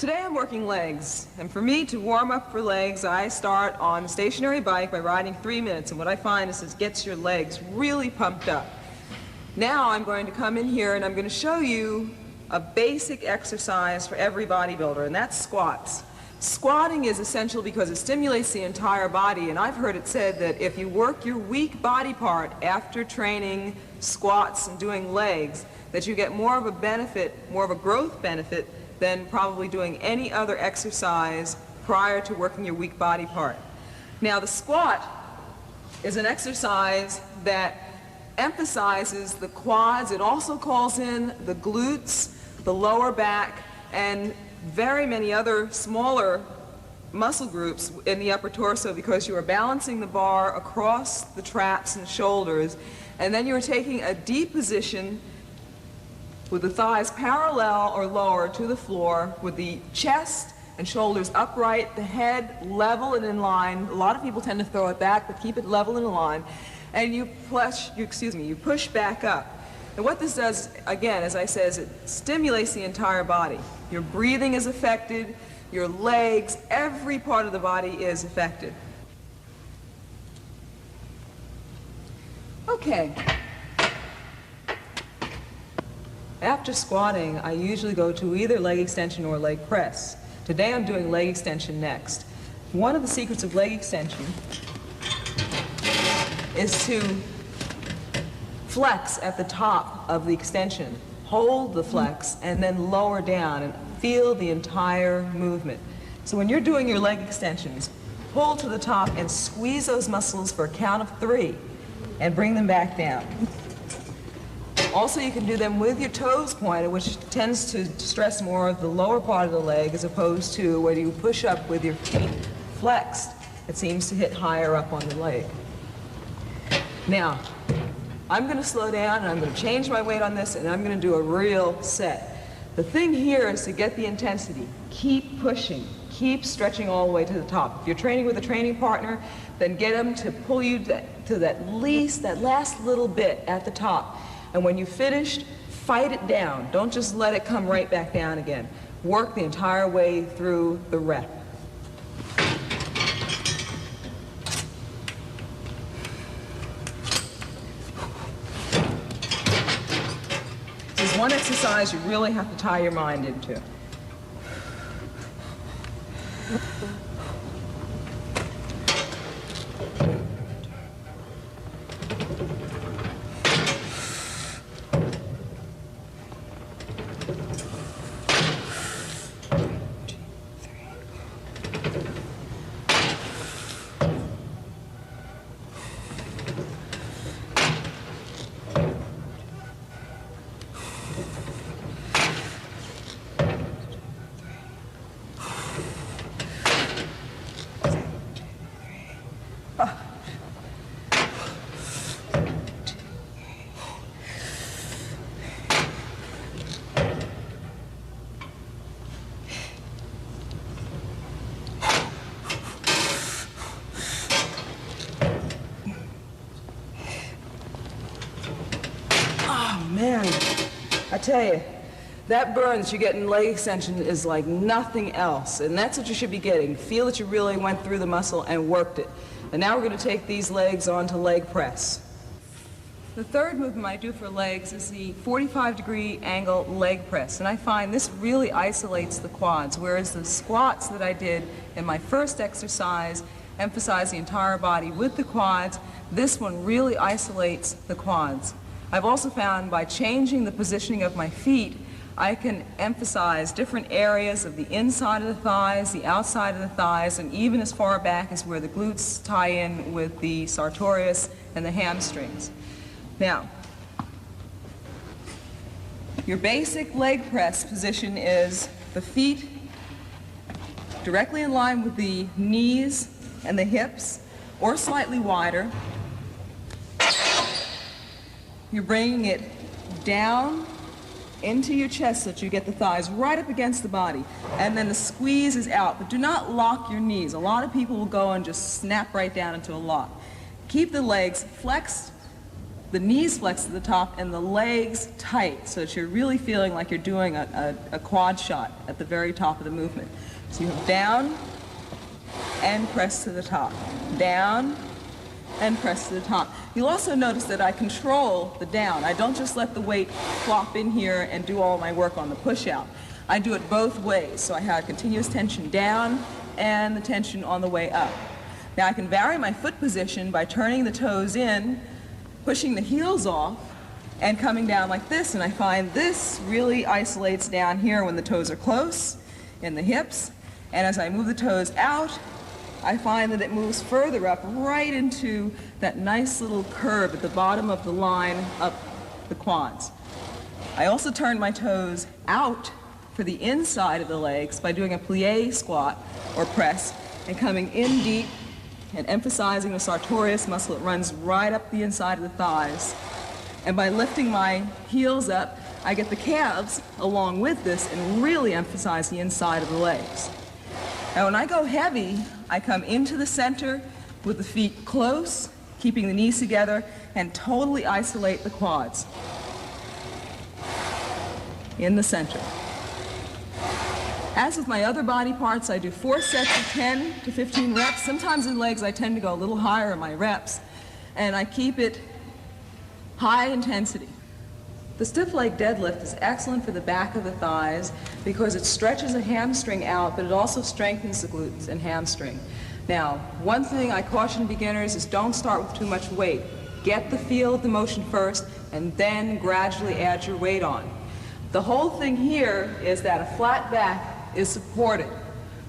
Today I'm working legs, and for me to warm up for legs, I start on a stationary bike by riding 3 minutes, and what I find is it gets your legs really pumped up. Now I'm going to come in here and I'm going to show you a basic exercise for every bodybuilder, and that's squats. Squatting is essential because it stimulates the entire body, and I've heard it said that if you work your weak body part after training squats and doing legs, that you get more of a benefit, more of a growth benefit than probably doing any other exercise prior to working your weak body part. Now, the squat is an exercise that emphasizes the quads. It also calls in the glutes, the lower back, and very many other smaller muscle groups in the upper torso, because you are balancing the bar across the traps and shoulders, and then you are taking a deep position with the thighs parallel or lower to the floor, with the chest and shoulders upright, the head level and in line. A lot of people tend to throw it back, but keep it level and in line. And you push back up. And what this does, again, as I said, is it stimulates the entire body. Your breathing is affected, your legs, every part of the body is affected. Okay. After squatting, I usually go to either leg extension or leg press. Today I'm doing leg extension next. One of the secrets of leg extension is to flex at the top of the extension, hold the flex, and then lower down and feel the entire movement. So when you're doing your leg extensions, pull to the top and squeeze those muscles for a count of 3 and bring them back down. Also, you can do them with your toes pointed, which tends to stress more of the lower part of the leg, as opposed to where you push up with your feet flexed. It seems to hit higher up on the leg. Now, I'm going to slow down and I'm going to change my weight on this, and I'm going to do a real set. The thing here is to get the intensity. Keep pushing. Keep stretching all the way to the top. If you're training with a training partner, then get them to pull you to that last little bit at the top. And when you've finished, fight it down. Don't just let it come right back down again. Work the entire way through the rep. This is one exercise you really have to tie your mind into. Man, I tell you, that burn that you get in leg extension is like nothing else, and that's what you should be getting. Feel that you really went through the muscle and worked it. And now we're going to take these legs onto leg press. The third movement I do for legs is the 45-degree angle leg press, and I find this really isolates the quads, whereas the squats that I did in my first exercise emphasize the entire body with the quads. This one really isolates the quads. I've also found by changing the positioning of my feet, I can emphasize different areas of the inside of the thighs, the outside of the thighs, and even as far back as where the glutes tie in with the sartorius and the hamstrings. Now, your basic leg press position is the feet directly in line with the knees and the hips, or slightly wider. You're bringing it down into your chest so that you get the thighs right up against the body, and then the squeeze is out, but do not lock your knees. A lot of people will go and just snap right down into a lock. Keep the legs flexed the knees flexed to the top and the legs tight, so that you're really feeling like you're doing a quad shot at the very top of the movement. So you have down and press to the top, down and press to the top. You'll also notice that I control the down. I don't just let the weight flop in here and do all my work on the push out. I do it both ways, so I have continuous tension down and the tension on the way up. Now I can vary my foot position by turning the toes in, pushing the heels off, and coming down like this, and I find this really isolates down here when the toes are close in the hips, and as I move the toes out, I find that it moves further up right into that nice little curve at the bottom of the line up the quads. I also turn my toes out for the inside of the legs by doing a plie squat or press and coming in deep and emphasizing the sartorius muscle. It runs right up the inside of the thighs. And by lifting my heels up, I get the calves along with this and really emphasize the inside of the legs. Now when I go heavy, I come into the center with the feet close, keeping the knees together, and totally isolate the quads in the center. As with my other body parts, I do 4 sets of 10 to 15 reps. Sometimes in legs, I tend to go a little higher in my reps, and I keep it high intensity. The stiff leg deadlift is excellent for the back of the thighs because it stretches a hamstring out, but it also strengthens the glutes and hamstring. Now, one thing I caution beginners is don't start with too much weight. Get the feel of the motion first, and then gradually add your weight on. The whole thing here is that a flat back is supported.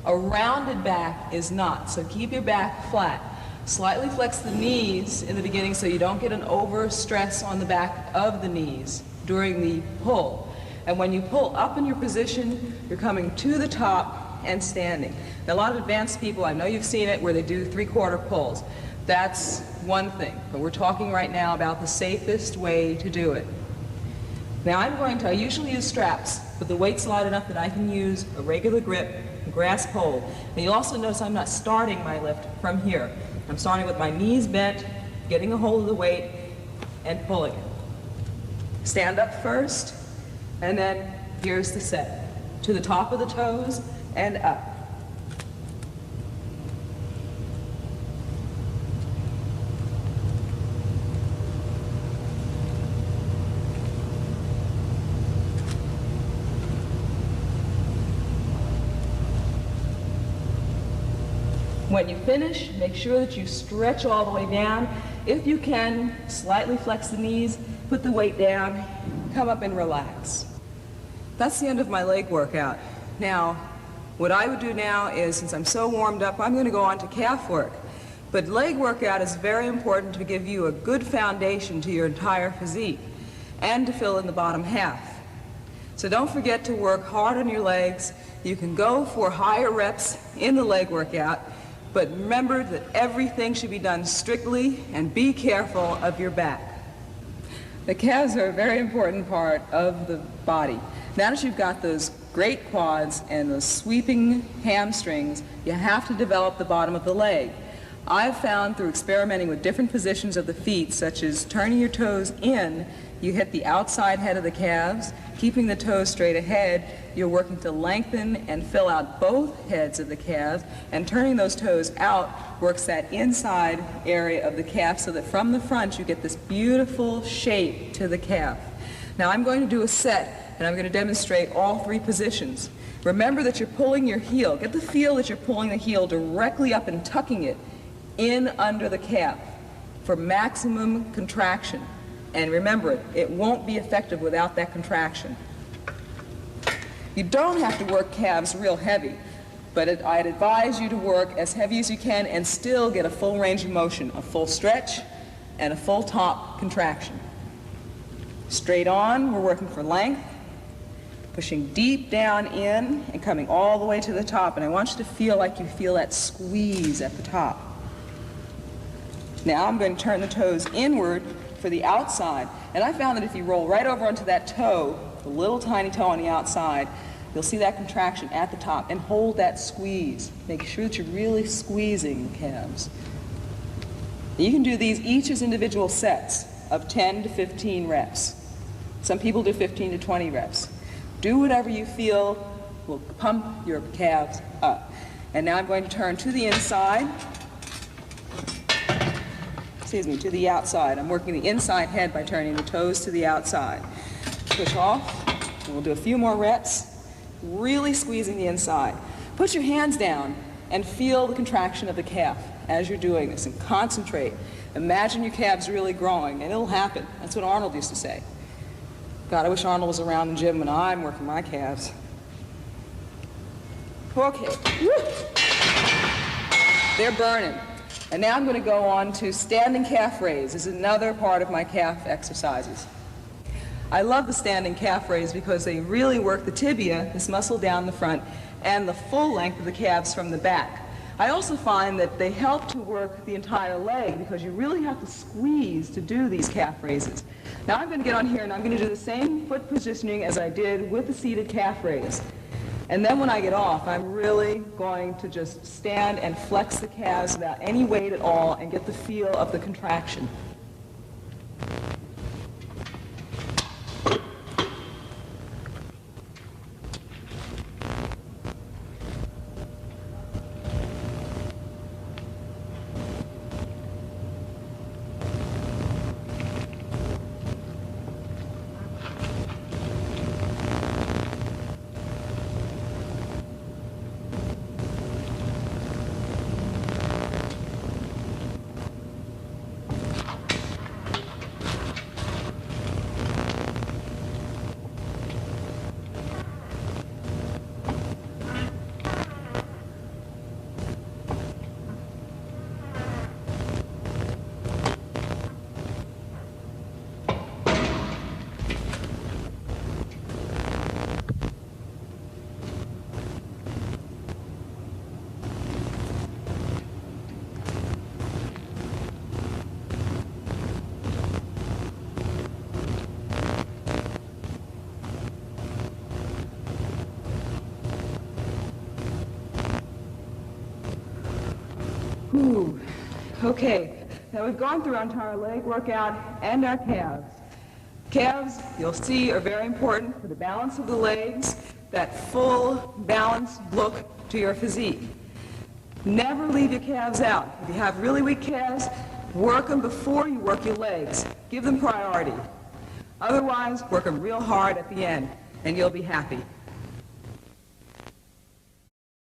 A rounded back is not, so keep your back flat. Slightly flex the knees in the beginning so you don't get an overstress on the back of the knees during the pull. And when you pull up in your position, you're coming to the top and standing. Now, a lot of advanced people, I know you've seen it, where they do 3/4 pulls. That's one thing, but we're talking right now about the safest way to do it. Now I usually use straps, but the weight's light enough that I can use a regular grip, a grass pole. And you'll also notice I'm not starting my lift from here. I'm starting with my knees bent, getting a hold of the weight, and pulling it. Stand up first, and then here's the set. To the top of the toes and up. When you finish, make sure that you stretch all the way down. If you can, slightly flex the knees, put the weight down, come up and relax. That's the end of my leg workout. Now, what I would do now is, since I'm so warmed up, I'm going to go on to calf work. But leg workout is very important to give you a good foundation to your entire physique and to fill in the bottom half. So don't forget to work hard on your legs. You can go for higher reps in the leg workout, but remember that everything should be done strictly, and be careful of your back. The calves are a very important part of the body. Now that you've got those great quads and those sweeping hamstrings, you have to develop the bottom of the leg. I've found through experimenting with different positions of the feet, such as turning your toes in, you hit the outside head of the calves. Keeping the toes straight ahead, you're working to lengthen and fill out both heads of the calves, and turning those toes out works that inside area of the calf so that from the front you get this beautiful shape to the calf. Now I'm going to do a set, and I'm going to demonstrate all 3 positions. Remember that you're pulling your heel. Get the feel that you're pulling the heel directly up and tucking it in under the calf for maximum contraction. And remember, it won't be effective without that contraction. You don't have to work calves real heavy, but I'd advise you to work as heavy as you can and still get a full range of motion, a full stretch and a full top contraction. Straight on, we're working for length, pushing deep down in and coming all the way to the top. And I want you to feel like you feel that squeeze at the top. Now I'm going to turn the toes inward for the outside. And I found that if you roll right over onto that toe, the little tiny toe on the outside, you'll see that contraction at the top, and hold that squeeze. Make sure that you're really squeezing the calves. You can do these each as individual sets. of 10 to 15 reps. Some people do 15 to 20 reps. Do whatever you feel will pump your calves up. And now I'm going to turn to the inside. Excuse me, to the outside. I'm working the inside head by turning the toes to the outside. Push off, and we'll do a few more reps, really squeezing the inside. Put your hands down and feel the contraction of the calf as you're doing this, and concentrate. Imagine your calves really growing, and it'll happen. That's what Arnold used to say. God, I wish Arnold was around the gym when I'm working my calves. Okay. Woo. They're burning. And now I'm going to go on to standing calf raise. This is another part of my calf exercises. I love the standing calf raise because they really work the tibia, this muscle down the front, and the full length of the calves from the back. I also find that they help to work the entire leg because you really have to squeeze to do these calf raises. Now I'm going to get on here and I'm going to do the same foot positioning as I did with the seated calf raise. And then when I get off, I'm really going to just stand and flex the calves without any weight at all and get the feel of the contraction. Ooh. Okay, now we've gone through our entire leg workout and our calves. Calves, you'll see, are very important for the balance of the legs, that full, balanced look to your physique. Never leave your calves out. If you have really weak calves, work them before you work your legs. Give them priority. Otherwise, work them real hard at the end, and you'll be happy.